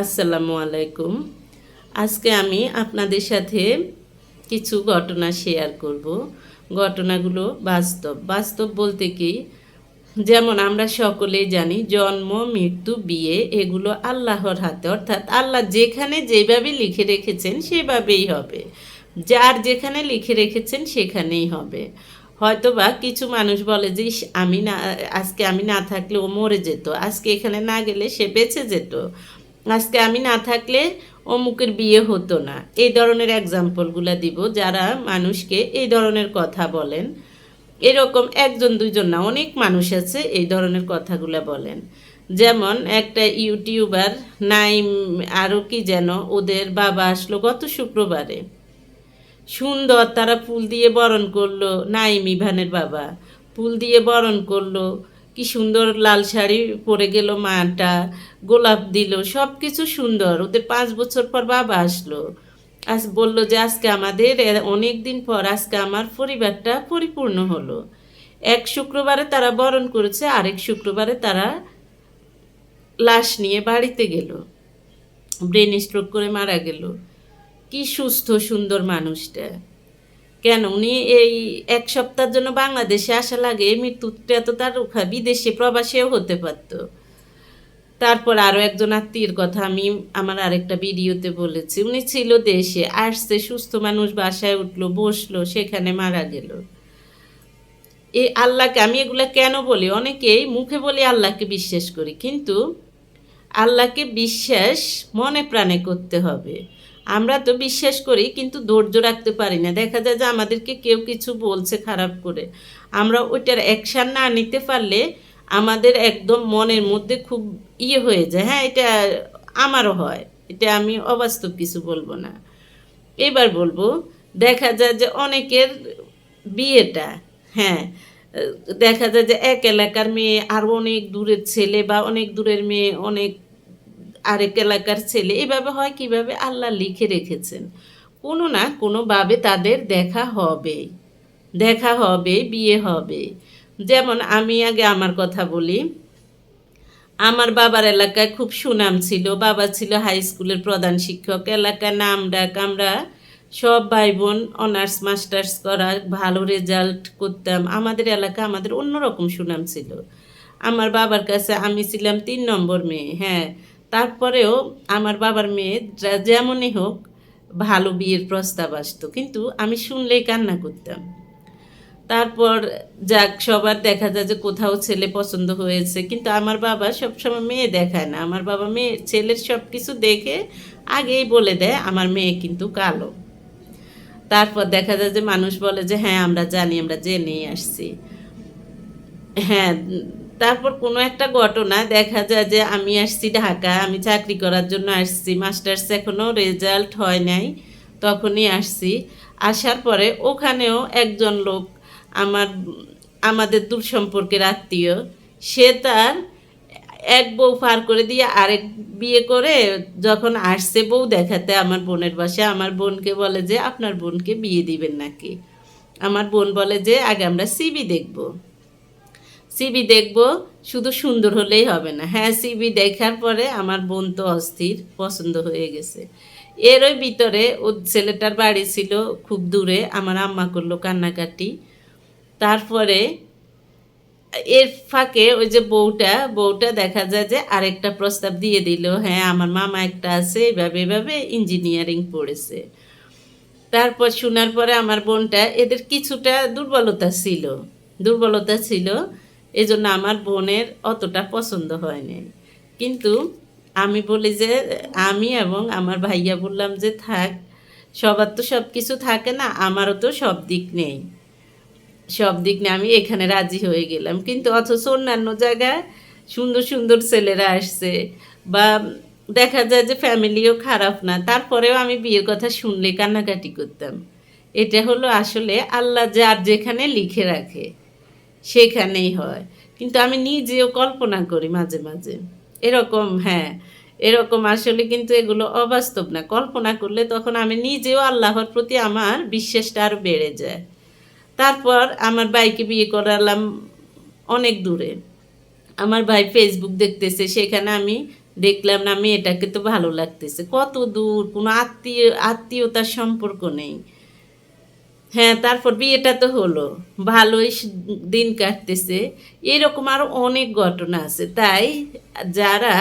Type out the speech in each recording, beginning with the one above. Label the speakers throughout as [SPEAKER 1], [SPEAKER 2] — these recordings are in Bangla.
[SPEAKER 1] আসসালামু আলাইকুম। আজকে আমি আপনাদের সাথে কিছু ঘটনা শেয়ার করব। ঘটনাগুলো বাস্তব। বাস্তব বলতে কি, যেমন আমরা সকলেই জানি জন্ম, মৃত্যু, বিয়ে এগুলো আল্লাহর হাতে, অর্থাৎ আল্লাহ যেখানে যেভাবে লিখে রেখেছেন সেভাবেই হবে। যার যেখানে লিখে রেখেছেন সেখানেই হবে। হয়তোবা কিছু মানুষ বলে যে আমি না, আজকে আমি না থাকলে ও মরে যেত, আজকে এখানে না গেলে সে বেঁচে যেত, আজকে আমি না থাকলে অমুকের বিয়ে হতো না। এই ধরনের এক্সাম্পলগুলো দিব যারা মানুষকে এই ধরনের কথা বলেন। এরকম একজন দুইজন না, অনেক মানুষ আছে এই ধরনের কথাগুলো বলেন। যেমন একটা ইউটিউবার নাইম, আরও কি যেন, ওদের বাবা আসলো গত শুক্রবারে। সুন্দর তারা ফুল দিয়ে বরণ করলো, নাইম ইভানের বাবা ফুল দিয়ে বরণ করলো, কি সুন্দর লাল শাড়ি পরে গেল মাটা, গোলাপ দিল, সব কিছু সুন্দর। ওদের 5 বছর পর বাবা আসলো, আজ বলল যে আজকে আমাদের অনেক দিন পর আজকে আমার পরিবারটা পরিপূর্ণ হলো। এক শুক্রবারে তারা বরণ করেছে, আরেক শুক্রবারে তারা লাশ নিয়ে বাড়িতে গেল, ব্রেন স্ট্রোক করে মারা গেল। কি সুস্থ সুন্দর মানুষটা! কেন উনি এই 1 সপ্তাহের জন্য বাংলাদেশে আসা লাগে? মৃত্যুটা তো তার বিদেশে প্রবাসেও হতে পারত। তারপর আরও একজন আত্মীয়ের কথা আমি আমার আরেকটা ভিডিওতে বলেছি। উনি ছিল দেশে, আসছে সুস্থ মানুষ, বাসায় উঠলো, বসলো, সেখানে মারা গেল। এই আল্লাহকে আমি এগুলা কেন বলি, অনেকেই মুখে বলি আল্লাহকে বিশ্বাস করি, কিন্তু আল্লাহকে বিশ্বাস মনে প্রাণে করতে হবে। আমরা তো বিশ্বাস করি কিন্তু ধৈর্য রাখতে পারি না। দেখা যায় যে আমাদেরকে কেউ কিছু বলছে খারাপ করে, আমরা ওইটার অ্যাকশান না নিতে পারলে আমাদের একদম মনের মধ্যে খুব হয়ে যায়। হ্যাঁ, এটা আমারও হয়, এটা আমি অবাস্তব কিছু বলবো না। এবার বলবো, দেখা যায় যে অনেকের বিয়েটা, হ্যাঁ, দেখা যায় যে এক এলাকার মেয়ে আর অনেক দূরের ছেলে, বা অনেক দূরের মেয়ে অনেক আরেক এলাকার ছেলে, এভাবে হয় কিভাবে? আল্লাহ লিখে রেখেছেন কোনো না কোনোভাবে তাদের দেখা হবে, দেখা হবে, বিয়ে হবে। যেমন আমি আগে আমার কথা বলি। আমার বাবার এলাকায় খুব সুনাম ছিল, বাবা ছিল হাই স্কুলের প্রধান শিক্ষক। এলাকায় নাম ডাক, আমরা সব ভাই বোন অনার্স মাস্টার্স করা, ভালো রেজাল্ট করতাম। আমাদের এলাকা আমাদের অন্যরকম সুনাম ছিল। আমার বাবার কাছে আমি ছিলাম 3 নম্বর মেয়ে। হ্যাঁ, তারপরেও আমার বাবার মেয়ে যেমনই হোক ভালো বিয়ের প্রস্তাব আসতো, কিন্তু আমি শুনলেই কান্না করতাম। তারপর যাক, সবার দেখা যায় যে কোথাও ছেলে পছন্দ হয়েছে, কিন্তু আমার বাবা সবসময় মেয়ে দেখায় না। আমার বাবা মেয়ে ছেলের সব কিছু দেখে আগেই বলে দেয় আমার মেয়ে কিন্তু কালো। তারপর দেখা যায় যে মানুষ বলে যে হ্যাঁ আমরা জানি, আমরা জেনেই আসছি। হ্যাঁ, তারপর কোনো একটা ঘটনা দেখা যায় যে আমি আসছি ঢাকা, আমি চাকরি করার জন্য আসছি, মাস্টার্স এখনও রেজাল্ট হয় নাই, তখনই আসছি। আসার পরে ওখানেও একজন লোক, আমার আমাদের দূর সম্পর্কের আত্মীয়, সে তার এক বউ পার করে দিয়ে আরেক বিয়ে করে যখন আসছে বউ দেখাতে আমার বোনের বাসায়, আমার বোনকে বলে যে আপনার বোনকে বিয়ে দিবেন নাকি? আমার বোন বলে যে আগে আমরা সিবি দেখব, সিবি দেখব, শুধু সুন্দর হলেই হবে না। হ্যাঁ, সিবি দেখার পরে আমার বোন তো অস্থির, পছন্দ হয়ে গেছে। এরই ভিতরে ও ছেলেটার বাড়ি ছিল খুব দূরে, আমার আম্মা করলো কান্নাকাটি। তারপরে এর ফাঁকে ওই যে বউটা দেখা যায় যে আরেকটা প্রস্তাব দিয়ে দিল। হ্যাঁ, আমার মামা একটা আছে, এভাবে এভাবে ইঞ্জিনিয়ারিং পড়েছে। তারপর শোনার পরে আমার বোনটা, এদের কিছুটা দুর্বলতা ছিল, এজন্য আমার বোনের অতটা পছন্দ হয়নি। কিন্তু আমি বলি যে আমি এবং আমার ভাইয়া বললাম যে থাক, সবার তো সব কিছু থাকে না, আমারও তো সব দিক নেই, সব দিক নিয়ে আমি এখানে রাজি হয়ে গেলাম। কিন্তু অথচ অন্যান্য জায়গায় সুন্দর সুন্দর ছেলেরা আসছে, বা দেখা যায় যে ফ্যামিলিও খারাপ না, তারপরেও আমি বিয়ের কথা শুনলে কান্নাকাটি করতাম। এটা হলো আসলে আল্লাহ যার যেখানে লিখে রাখে সেখানেই হয়। কিন্তু আমি নিজেও কল্পনা করি মাঝে মাঝে এরকম। হ্যাঁ, এরকম আসলে কিন্তু এগুলো অবাস্তব না, কল্পনা করলে তখন আমি নিজেও আল্লাহর প্রতি আমার বিশ্বাসটা আরও বেড়ে যায়। তারপর আমার ভাইকে বিয়ে করালাম অনেক দূরে। আমার ভাই ফেসবুক দেখতেছে, সেখানে আমি দেখলাম না মেয়েটাকে তো ভালো লাগতেছে, কত দূর, কোনো আত্মীয়তার সম্পর্ক নেই। হ্যাঁ, তারপর বিয়েটা তো হলো। ভালোই দিন কাটতেছে। এরকম আরো অনেক ঘটনা আছে। তাই যারা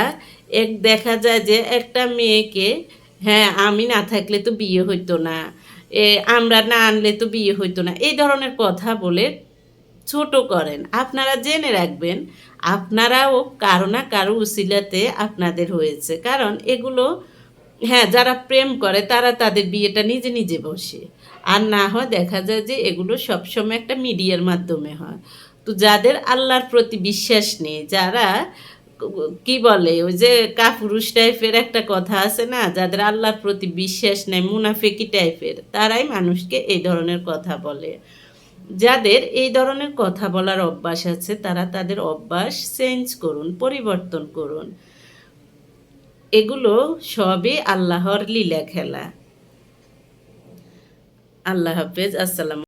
[SPEAKER 1] দেখা যায় যে একটা মেয়েকে, হ্যাঁ, আমি না থাকলে তো বিয়ে হইতো না। এ আমরা না আনলে তো বিয়ে হইতো না। এই ধরনের কথা বলে ছোট করেন। আপনারা জেনে রাখবেন, আপনারাও কারো না কারো উসিলাতে আপনাদের হয়েছে। কারণ এগুলো, হ্যাঁ, যারা প্রেম করে তারা তাদের বিয়েটা নিজে, নিজে বসে। আর না হয় দেখা যায় যে এগুলো সবসময় একটা মিডিয়ার মাধ্যমে হয়। তো যাদের আল্লাহর প্রতি বিশ্বাস নেই, যারা কি বলে ওই যে কাপুরুষ টাইপের একটা কথা আছে না? যাদের আল্লাহর প্রতি বিশ্বাস নেই, মুনাফিকি টাইপের, তারাই মানুষকে এই ধরনের কথা বলে। যাদের এই ধরনের কথা বলার অভ্যাস আছে তারা তাদের অভ্যাস চেঞ্জ করুন, পরিবর্তন করুন। এগুলো সবই আল্লাহর লীলা খেলা। আল্লাহ হাফেজ। আসসালাম।